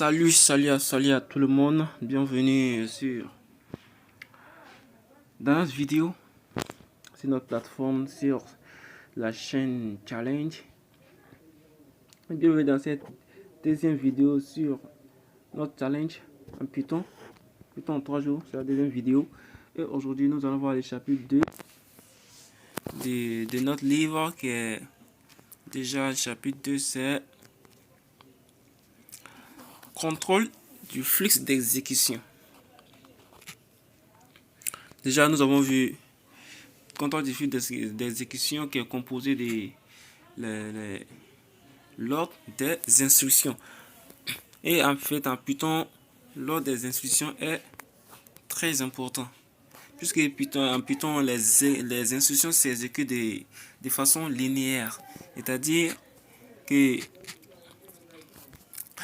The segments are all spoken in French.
Salut à tout le monde, bienvenue dans notre vidéo, sur notre plateforme, sur la chaîne Challenge. Bienvenue dans cette deuxième vidéo sur notre challenge en Python en 3 jours, c'est la deuxième vidéo. Et aujourd'hui nous allons voir le chapitre 2 de notre livre qui est déjà le chapitre 2, c'est contrôle du flux d'exécution. Déjà, nous avons vu contrôle du flux d'exécution qui est composé de l'ordre des instructions. Et en fait, en Python, l'ordre des instructions est très important. Puisque en Python, les instructions s'exécutent de façon linéaire. C'est-à-dire que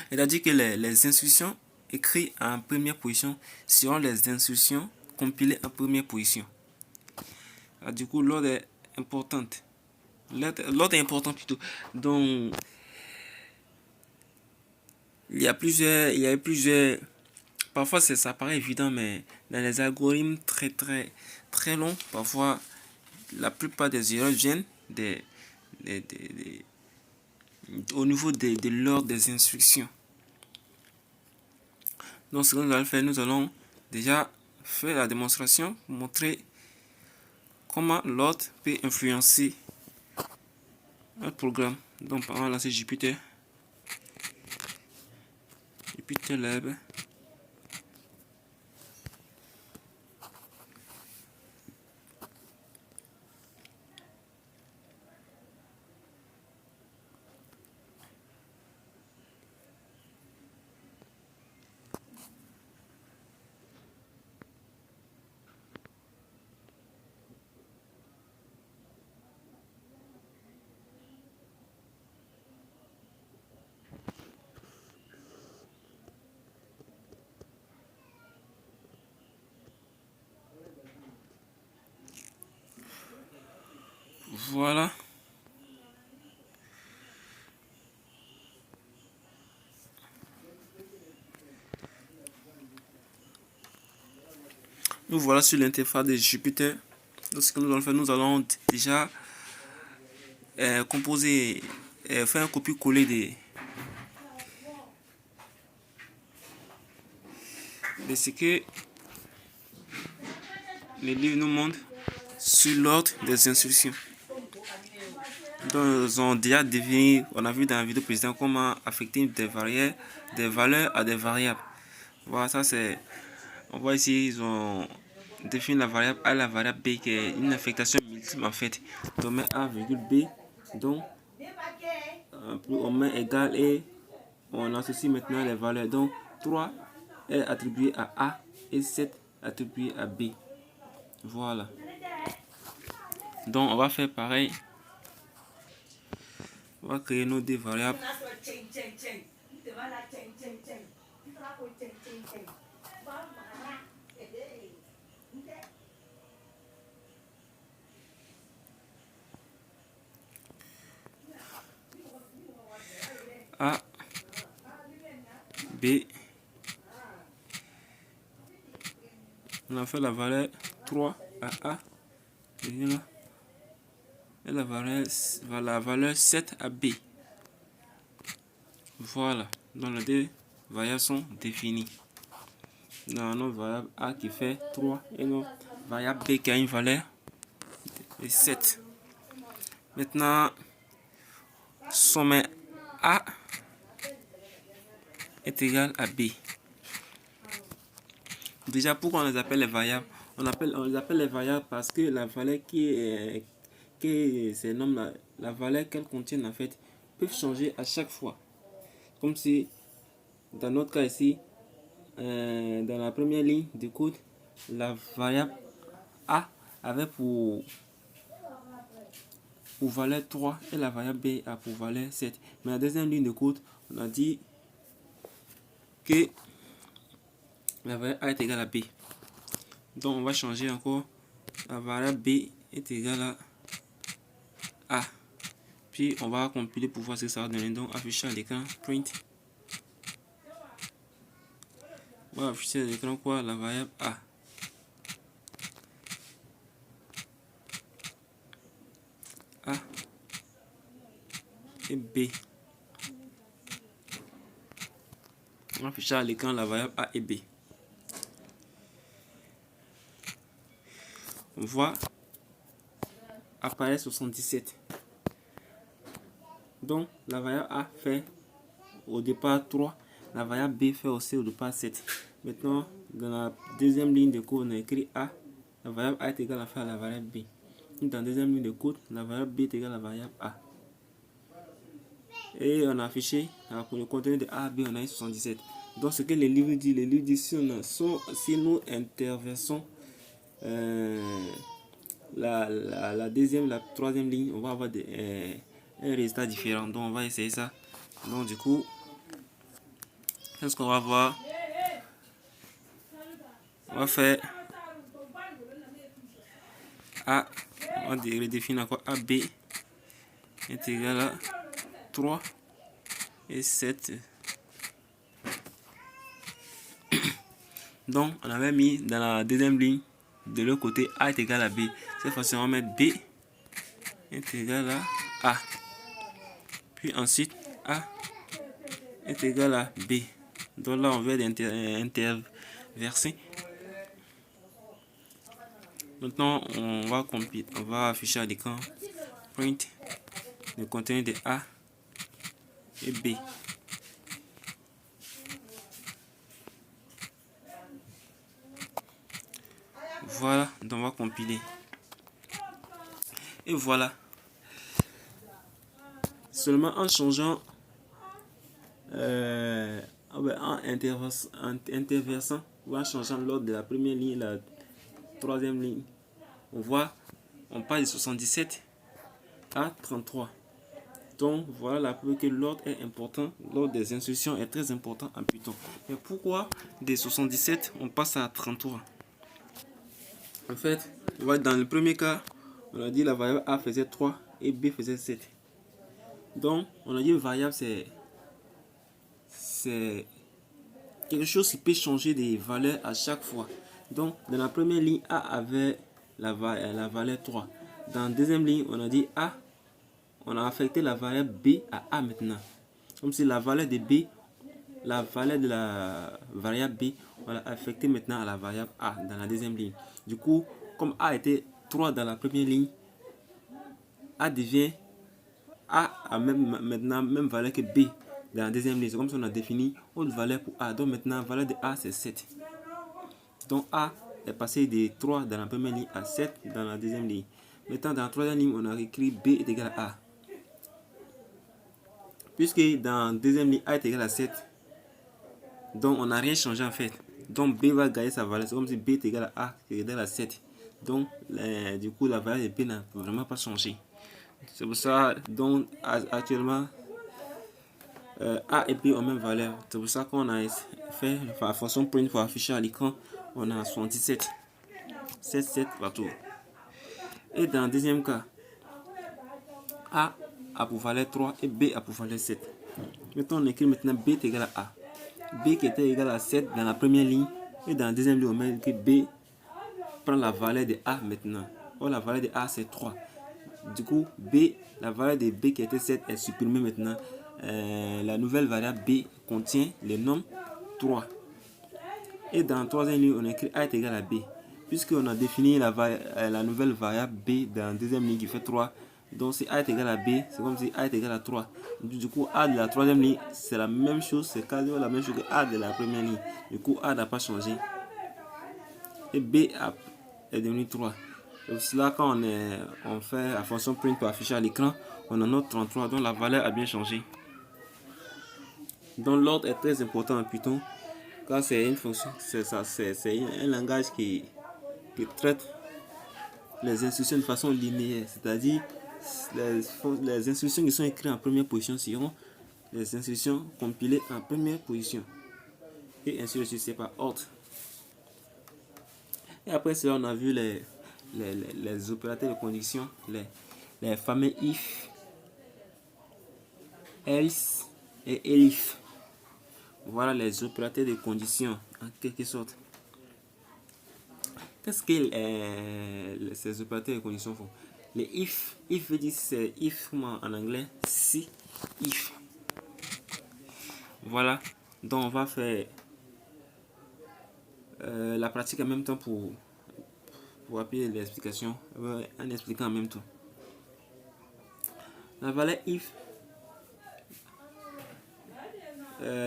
les instructions écrites en première position seront les instructions compilées en première position. Du coup, l'ordre est important. L'ordre est important plutôt. Donc, il y a plusieurs. Parfois, ça paraît évident, mais dans les algorithmes très longs, parfois, la plupart des erreurs viennent au niveau de l'ordre des instructions. Donc, ce que nous allons faire, nous allons déjà faire la démonstration pour montrer comment l'ordre peut influencer notre programme. Donc, on va lancer Jupyter Lab. Voilà. Nous voilà sur l'interface de Jupyter. Donc, ce que nous allons faire, nous allons déjà composer, faire un copier-coller de ce que le livre nous montre sur l'ordre des instructions. Donc, on a déjà défini, on a vu dans la vidéo précédente comment affecter des valeurs à des variables. Voilà, ça c'est. On voit ici, ils ont défini la variable A et la variable B qui est une affectation multiple en fait. Donc, on met A, B, donc on met égal et on associe maintenant les valeurs. Donc, 3 est attribué à A et 7 attribué à B. Voilà. Donc, on va faire pareil. On va créer nos deux variables. A, B. On a fait la valeur 3 à A. Et la valeur 7 à B. Voilà. Donc les deux variables sont définies. Dans notre variable A qui fait 3 et notre variable B qui a une valeur de 7. Maintenant, sommet A est égal à B. Déjà, pourquoi on les appelle les variables? On les appelle les variables parce que la valeur qui se nomme la valeur qu'elles contiennent en fait peuvent changer à chaque fois. Comme si dans notre cas ici, dans la première ligne de code, la variable A avait pour valeur 3 et la variable B a pour valeur 7. Mais la deuxième ligne de code, on a dit que la valeur A est égale à B. Donc on va changer encore. La variable B est égale à A. Puis on va compiler pour voir ce que ça va donner. Donc afficher à l'écran print On va afficher à l'écran quoi? La variable A. A et B. On va afficher à l'écran la variable A et B. On voit apparaître 77. Donc la variable A fait au départ 3. La variable B fait aussi au départ 7. Maintenant, dans la deuxième ligne de code, on a écrit A. La variable A est égale à la variable B. Dans la deuxième ligne de code, la variable B est égale à la variable A. Et on a affiché, pour le contenu de A, B, on a eu 77. Donc ce que les livres disent, si nous interversons la deuxième, la troisième ligne, on va avoir un résultat différent. Donc on va essayer ça. Donc du coup, qu'est-ce qu'on va voir? On va faire A, on va redéfinir encore AB est égal à 3 et 7. Donc on avait mis dans la deuxième ligne de l'autre côté A est égal à B. Cette fois-ci on va mettre B est égal à A. Puis ensuite A est égal à B. Donc là on veut interverser. Maintenant on va afficher à l'écran print le contenu de A et B. Voilà, donc on va compiler. Et voilà. Seulement en changeant, en interversant, ou en changeant l'ordre de la première ligne et la troisième ligne, on voit, on passe de 77 à 33. Donc voilà la preuve que l'ordre est important, l'ordre des instructions est très important en Python. Mais pourquoi de 77 on passe à 33? En fait, dans le premier cas, on a dit la variable A faisait 3 et B faisait 7. Donc, on a dit variable, c'est quelque chose qui peut changer des valeurs à chaque fois. Donc, dans la première ligne, A avait la valeur 3. Dans la deuxième ligne, on a dit A, on a affecté la variable B à A maintenant. Comme si la valeur de B, la valeur de la variable B, on l'a affecté maintenant à la variable A dans la deuxième ligne. Du coup, comme A était 3 dans la première ligne, A devient A a maintenant même valeur que B dans la deuxième ligne. C'est comme si on a défini autre valeur pour A. Donc maintenant, la valeur de A c'est 7. Donc A est passé de 3 dans la première ligne à 7 dans la deuxième ligne. Maintenant, dans la troisième ligne, on a écrit B est égal à A. Puisque dans la deuxième ligne, A est égal à 7, donc on n'a rien changé en fait. Donc B va gagner sa valeur. C'est comme si B est égal à A qui est égal à 7. Donc du coup, la valeur de B n'a vraiment pas changé. C'est pour ça, donc actuellement, A et B ont même valeur. C'est pour ça qu'on a fait la fonction print pour afficher à l'écran. On a 77. 7, 7 partout. Et dans le deuxième cas, A a pour valeur 3 et B a pour valeur 7. Maintenant, on écrit maintenant B est égal à A. B qui était égal à 7 dans la première ligne. Et dans la deuxième ligne, on met que B prend la valeur de A maintenant. Or, la valeur de A c'est 3. Du coup, B, la valeur de B qui était 7 est supprimée maintenant. La nouvelle variable B contient le nombre 3. Et dans la troisième ligne, on écrit A est égal à B. Puisqu'on a défini la nouvelle variable B dans la deuxième ligne qui fait 3. Donc si A est égal à B, c'est comme si A est égal à 3. Du coup, A de la troisième ligne, c'est la même chose, c'est quasiment la même chose que A de la première ligne. Du coup, A n'a pas changé. Et B est devenu 3. Donc cela, quand on fait la fonction print pour afficher à l'écran, on a notre 33, donc la valeur a bien changé. Donc l'ordre est très important en Python, car c'est une fonction, c'est un langage qui traite les instructions de façon linéaire, c'est-à-dire les instructions qui sont écrites en première position seront les instructions compilées en première position. Et ainsi de suite, c'est par ordre. Et après cela, on a vu les opérateurs de condition, les fameux if, else et elif. Voilà les opérateurs de conditions, en quelque sorte. Qu'est-ce que ces opérateurs de conditions font? Les if veut dire c'est if en anglais, si, if. Voilà, donc on va faire la pratique en même temps pour appuyer l'explication, en expliquant en même temps. La valeur if,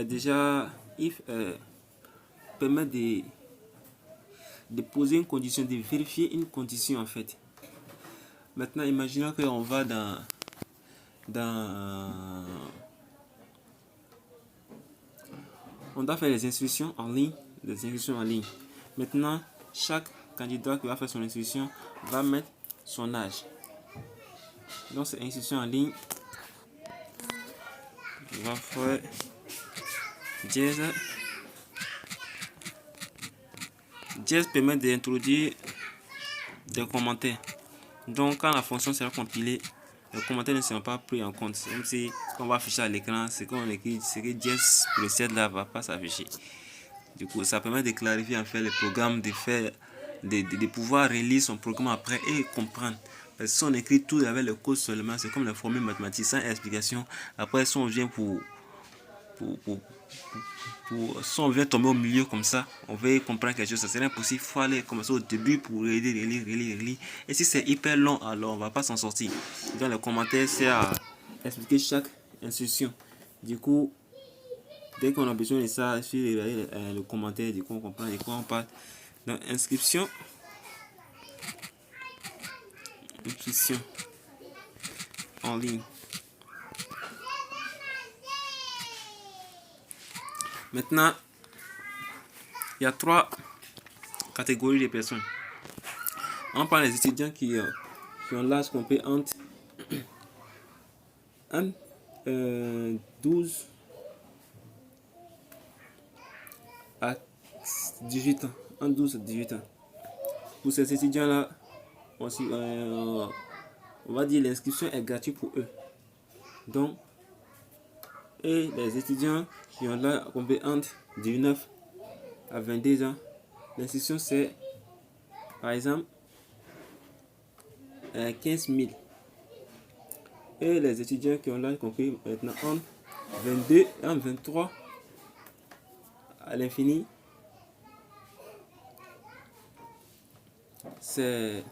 déjà, if permet de poser une condition, de vérifier une condition en fait. Maintenant, imaginons qu'on va on doit faire les inscriptions en ligne, Maintenant, chaque candidat qui va faire son inscription va mettre son âge. Donc, c'est inscription en ligne. On va faire dièse. Dièse permet d'introduire des commentaires. Donc, quand la fonction sera compilée, les commentaires ne seront pas pris en compte. Même si on va afficher à l'écran, ce qu'on écrit, ce que dièse précède là va pas s'afficher. Du coup, ça permet de clarifier en fait le programme, de pouvoir relire son programme après et comprendre. Parce que si on écrit tout avec le code seulement, c'est comme la formule mathématique sans explication. Après, si on vient si on vient tomber au milieu comme ça, on veut comprendre quelque chose, ça serait impossible. Il faut aller commencer au début pour relire. Et si c'est hyper long, alors on va pas s'en sortir. Dans les commentaires, c'est à expliquer chaque instruction. Du coup, dès qu'on a besoin de ça, il suffit de regarder le commentaire, du coup on comprend de quoi on parle. Donc, inscription en ligne. Maintenant, il y a 3 catégories de personnes. On parle des étudiants qui ont l'âge compris entre 12 à 18 ans. Entre 12 à 18 ans. Pour ces étudiants-là, on va dire l'inscription est gratuite pour eux. Donc, et les étudiants qui ont l'âge compris entre 19 à 22 ans, l'inscription c'est par exemple 15 000. Et les étudiants qui ont l'âge compris maintenant entre 22 et 23 à l'infini, ces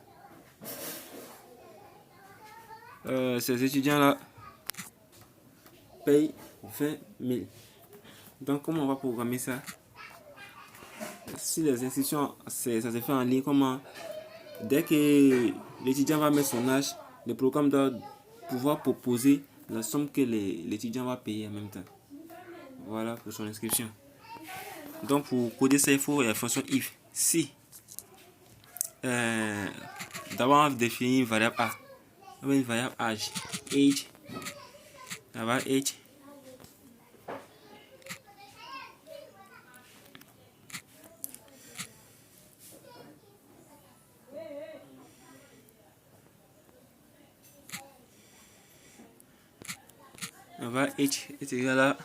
étudiants-là payent 20 000. Donc, comment on va programmer ça? Si les inscriptions, ça se fait en ligne, comment? Dès que l'étudiant va mettre son âge, le programme doit pouvoir proposer la somme que l'étudiant va payer en même temps. Voilà pour son inscription. Donc, pour coder ça, il faut la fonction if. Si d'abord on va définir une variable a, une variable âge, la variable age. La variable age est égale à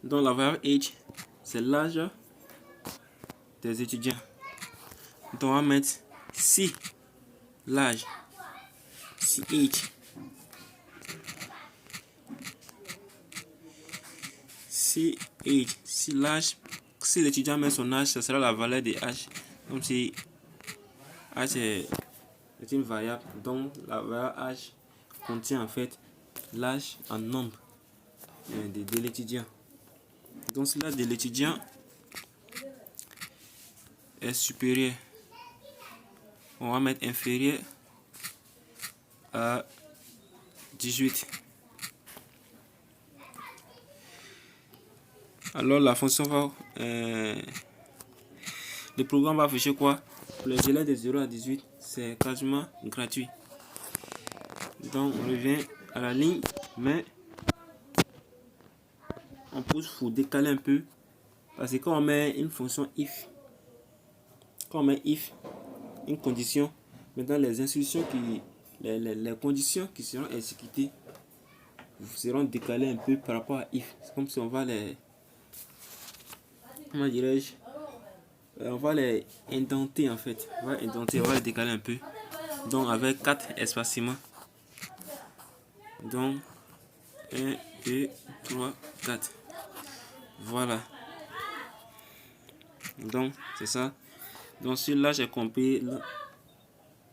donc la variable age, c'est l'âge des étudiants. Donc on va mettre si l'âge, si age, si l'âge, si l'étudiant met son âge, ce sera la valeur de h. Comme si h est une variable, donc la variable h contient en fait l'âge en nombre de l'étudiant. Donc si l'âge de l'étudiant est supérieur, on va mettre inférieur à 18. Alors la fonction va le programme va afficher quoi? Pour les élèves de 0 à 18, c'est quasiment gratuit. Donc on revient à la ligne, mais on pousse pour décaler un peu, parce que quand on met une fonction if, comme un if, une condition. Maintenant, les instructions les conditions qui seront exécutées seront décalées un peu par rapport à if. C'est comme si on va les, comment dirais-je, on va les indenter en fait. On va indenter, on va les décaler un peu. Donc avec 4 espacements. Donc 1, 2, 3, 4. Voilà. Donc c'est ça. Donc celui-là j'ai compris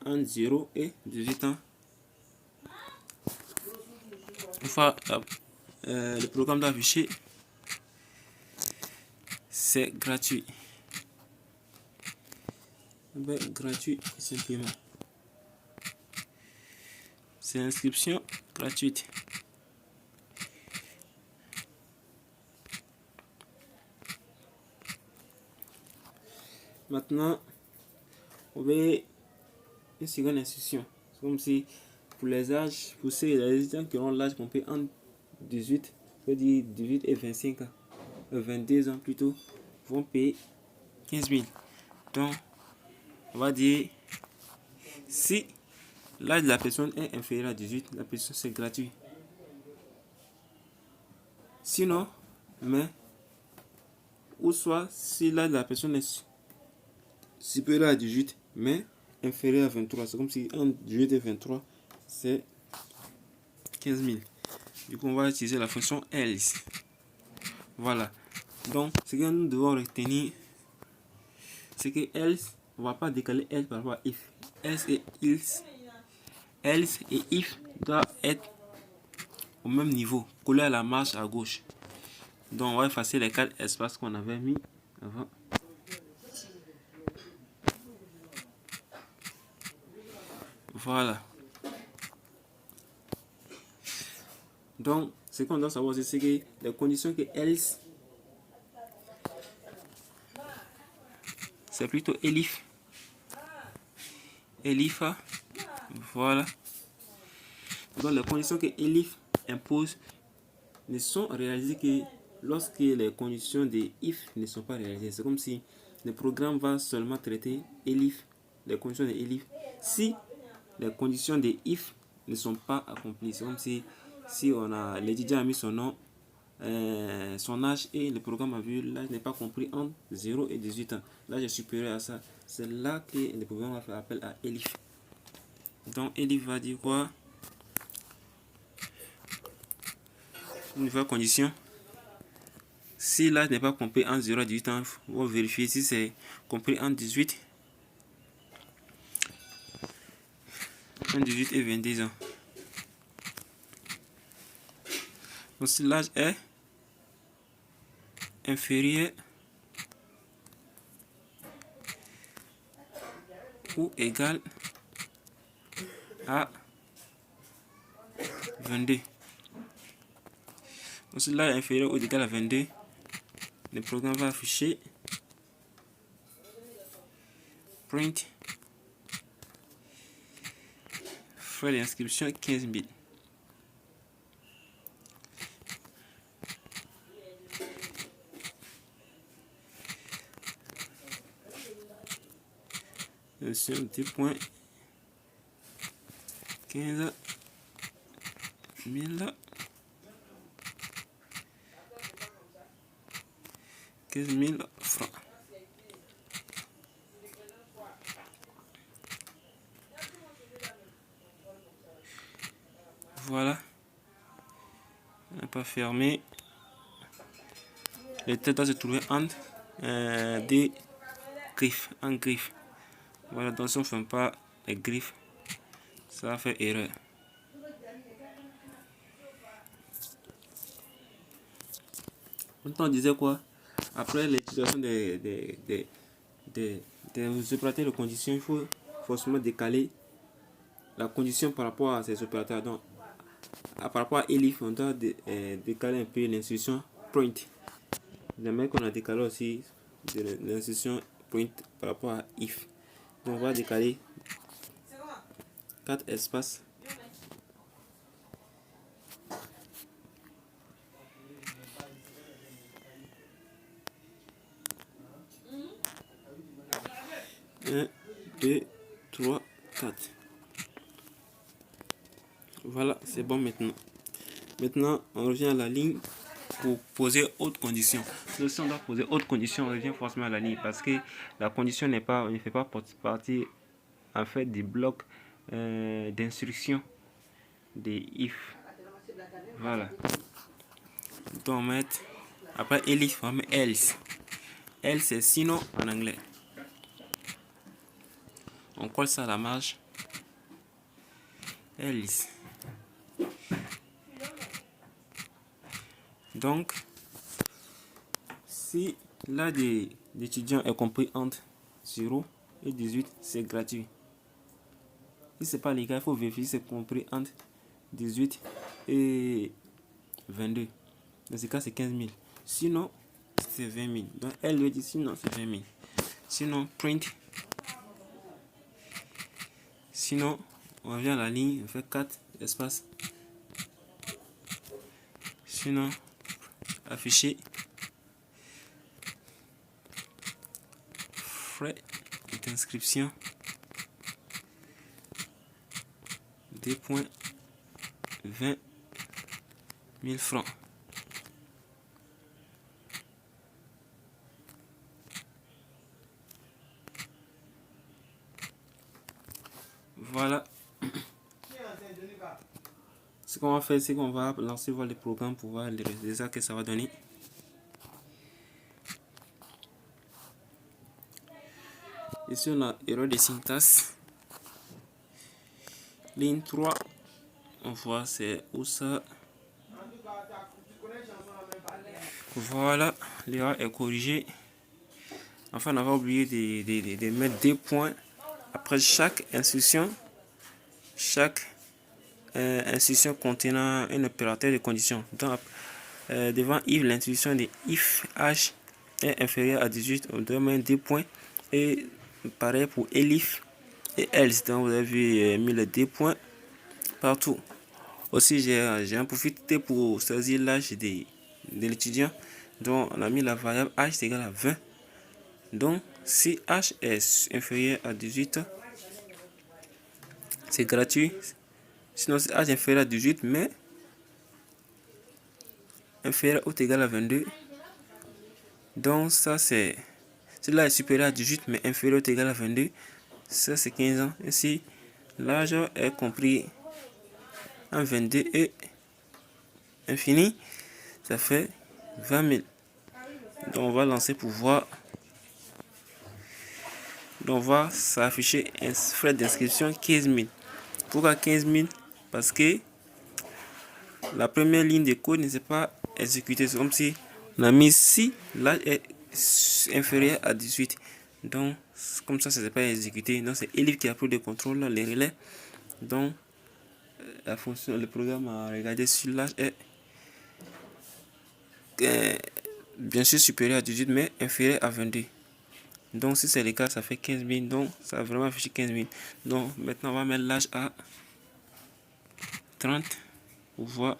en 0 et 18 ans. Une fois le programme d'afficher, c'est gratuit. Gratuit simplement. C'est inscription gratuite. Maintenant, on va une seconde instruction. C'est comme si pour les âges, pour ceux les étudiants qui ont l'âge compris entre 18, je veux dire 18 et 25 ans, 22 ans plutôt, vont payer 15 000. Donc, on va dire, si l'âge de la personne est inférieur à 18, la personne c'est gratuit. Sinon, mais, ou soit si l'âge de la personne est supérieur à 18, mais inférieur à 23, c'est comme si entre 18 et 23, c'est 15 000. Du coup, on va utiliser la fonction else. Voilà. Donc, ce que nous devons retenir, c'est que else, on ne va pas décaler else par rapport à if. Else et if doivent être au même niveau, collés à la marge à gauche. Donc, on va effacer les 4 espaces qu'on avait mis avant. Voilà. Donc, ce qu'on doit savoir, c'est que les conditions que else, c'est plutôt elif. Elif, voilà. Donc, les conditions que elif impose ne sont réalisées que lorsque les conditions de if ne sont pas réalisées. C'est comme si le programme va seulement traiter elif, les conditions de elif, si les conditions de if ne sont pas accomplies. C'est comme si on a l'étudiant a mis son nom, son âge et le programme a vu l'âge n'est pas compris entre 0 et 18 ans. L'âge est supérieur à ça. C'est là que le programme va faire appel à elif. Donc elif va dire quoi? Une nouvelle condition. Si l'âge n'est pas compris entre 0 et 18 ans, on va vérifier si c'est compris entre 18 et 22 ans. Donc si l'âge est inférieur ou égal à 22. Donc si l'âge est inférieur ou égal à 22, le programme va afficher print frais d'inscription 15 000. Sur 2.15 000 15 000 francs. Voilà. On n'a pas fermé. Le tête doit se trouver entre des griffes, en griffe. Voilà, donc si on ne fait pas les griffes, ça va faire erreur. Maintenant, on disait quoi? Après l'utilisation des opérateurs de conditions, il faut forcément décaler la condition par rapport à ces opérateurs. Donc, par rapport à elif, on doit décaler un peu l'instruction print. De même qu'on a décalé aussi l'instruction print par rapport à if. Donc, on va décaler 4 espaces. 1, 2, 3, 4. Voilà, c'est bon maintenant. Maintenant, on revient à la ligne pour poser autre condition. Si on doit poser autre condition, on revient forcément à la ligne parce que la condition ne fait pas partie en fait des blocs d'instruction des if. Voilà. Donc on met après elif, on met else. Else c'est sinon en anglais. On colle ça à la marge. Else. Donc, si l'âge des étudiants est compris entre 0 et 18, c'est gratuit. Si ce n'est pas le cas, il faut vérifier si c'est compris entre 18 et 22. Dans ce cas, c'est 15 000. Sinon, c'est 20 000. Donc, elle veut dire sinon, c'est 20 000. Sinon, print. Sinon, on revient à la ligne, on fait 4 espaces. Sinon, afficher. Frais d'inscription. 2,20 000 francs. Voilà. Ce qu'on va faire, c'est qu'on va lancer voir le programme pour voir les résultats que ça va donner. Ici, on a erreur de syntaxe. Ligne 3. On voit c'est où ça. Voilà, l'erreur est corrigée. Enfin, on avait oublié de mettre des points après chaque instruction. Chaque instruction contenant un opérateur de condition. Donc, devant if, l'instruction de if h est inférieure à 18, on doit mettre des points. Et pareil pour elif et else. Donc, vous avez vu, mis les deux points partout. Aussi, j'ai profité pour saisir l'âge de l'étudiant. Donc, on a mis la variable h est égal à 20. Donc, si h est inférieur à 18, c'est gratuit. Sinon, c'est h inférieur à 18, mais inférieur ou égal à 22. Donc, ça, c'est... Cela est supérieur à 18, mais inférieur ou égal à 22. Ça, c'est 15 ans. Ainsi, l'âge est compris en 22 et infini. Ça fait 20 000. Donc, on va lancer pour voir. Donc, on va s'afficher un frais d'inscription 15 000. Pourquoi 15 000? Parce que la première ligne de code ne s'est pas exécutée. C'est comme si on a mis si l'âge est inférieur à 18. Donc, comme ça, ça ne s'est pas exécuté. Donc, c'est elif qui a pris le contrôle, les relais. Donc, la fonction, le programme a regardé si l'âge est bien sûr supérieur à 18, mais inférieur à 22. Donc, si c'est le cas, ça fait 15 000. Donc, ça a vraiment affiché 15 000. Donc, maintenant, on va mettre l'âge à 30 pour voir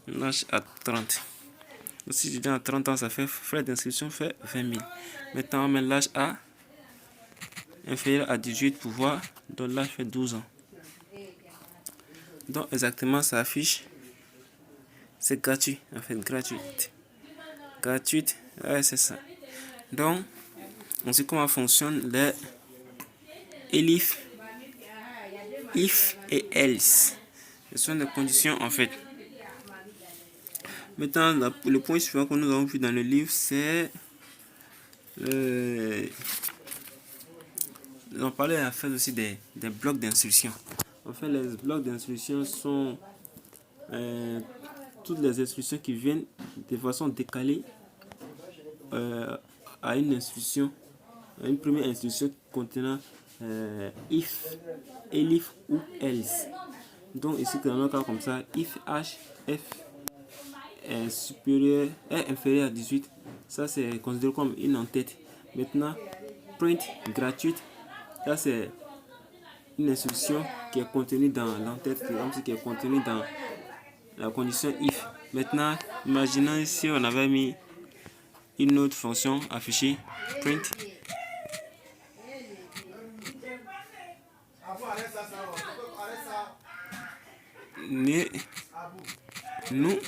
l'âge à 30. Si je dis à 30 ans, ça fait frais d'inscription fait 20 000. Maintenant, on met l'âge à inférieur à 18 pour voir. Donc, l'âge fait 12 ans. Donc, exactement, ça affiche. C'est gratuit, en fait, gratuite. Gratuite, ouais, c'est ça. Donc, on sait comment fonctionne les elif, if et else. Ce sont des conditions, en fait. Maintenant, le point suivant que nous avons vu dans le livre, c'est on parlait en fait aussi des blocs d'instruction. En fait, les blocs d'instruction sont toutes les instructions qui viennent de façon décalée à une instruction, à une première instruction contenant if, elif ou else. Donc ici, dans le cas comme ça, if h, f est supérieur, est inférieur à 18, ça c'est considéré comme une en-tête. Maintenant, print gratuite, ça c'est une instruction qui est contenue dans l'en-tête, qui est contenue dans la condition if. Maintenant, imaginons si on avait mis une autre fonction affichée, print ne nous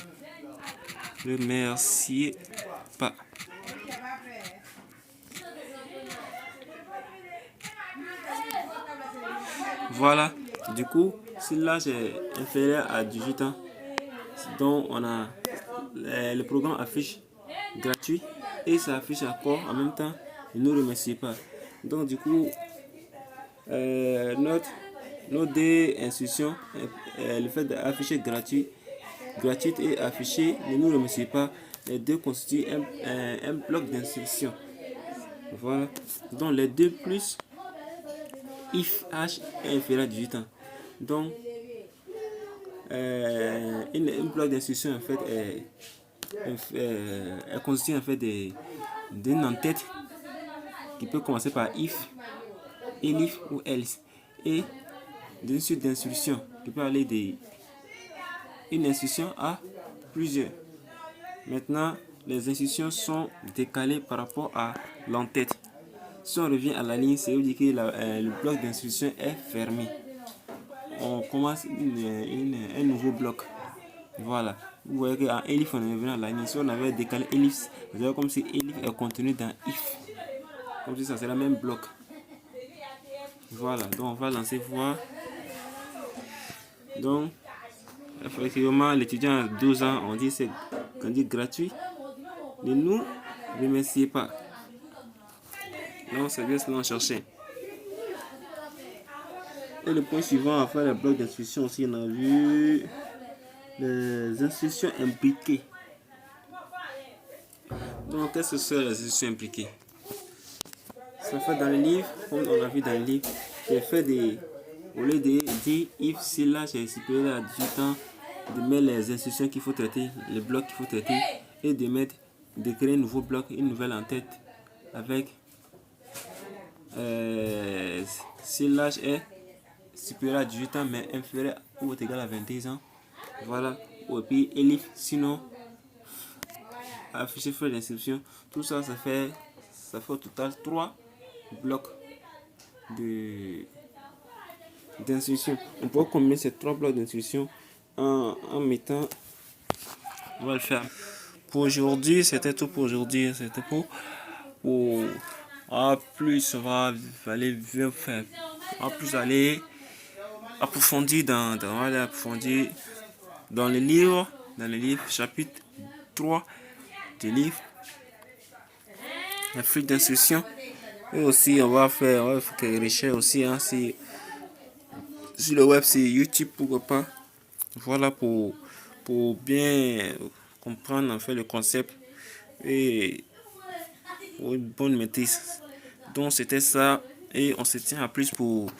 remerciez pas. Voilà, du coup, si l'âge est inférieur à 18 ans, donc on a le programme affiche gratuit et ça affiche encore en même temps, ne nous remerciez pas. Donc du coup, notre deux instructions, le fait d'afficher gratuite et afficher ne nous remerciez pas, les deux constituent un bloc d'instructions. Voilà, donc les deux plus if h est inférieur à 18 ans. Donc, une bloc d'instruction en fait est constitué en fait d'une en-tête qui peut commencer par if, elif ou else, et d'une suite d'instructions qui peut aller d'une instruction à plusieurs. Maintenant, les instructions sont décalées par rapport à l'en-tête. Si on revient à la ligne, c'est veut dire que le bloc d'instruction est fermé. On commence un nouveau bloc. Voilà. Vous voyez qu'en elif, on est revenu à la ligne. Si on avait décalé elif, c'est comme si elif est contenu dans if. Comme si ça c'est le même bloc. Voilà. Donc on va lancer voir. Donc, effectivement, l'étudiant a 12 ans, on dit gratuit. Ne nous remerciez pas. Donc c'est bien ce qu'on cherchait. Et le point suivant, à faire le bloc d'instruction aussi, on a vu les instructions impliquées. Donc, qu'est-ce que c'est les instructions impliquées? Ça fait dans le livre, comme on a vu dans le livre, j'ai fait au lieu de dire if si là j'ai supérieur à 18 ans, de mettre les instructions qu'il faut traiter, les blocs qu'il faut traiter, et de créer un nouveau bloc, une nouvelle en-tête avec si l'âge est supérieur à 18 ans mais inférieur ou égal à 22 ans. Voilà. Et puis elif, sinon afficher feuille d'inscription. Tout ça, ça fait au total 3 blocs d'instruction. On peut combiner ces 3 blocs d'instruction en mettant. On va le faire. Pour aujourd'hui, c'était tout pour aujourd'hui. C'était pour plus on va aller faire. En plus aller approfondir dans le livre chapitre 3 du livre, la flux d'instruction. Et aussi on va faire quelques recherches aussi sur le web, sur YouTube, pourquoi pas. Voilà pour bien comprendre en fait le concept et pour une bonne maîtrise. Donc c'était ça et on se tient à plus pour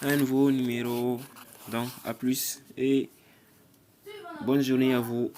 un nouveau numéro. Donc à plus et bonne journée à vous.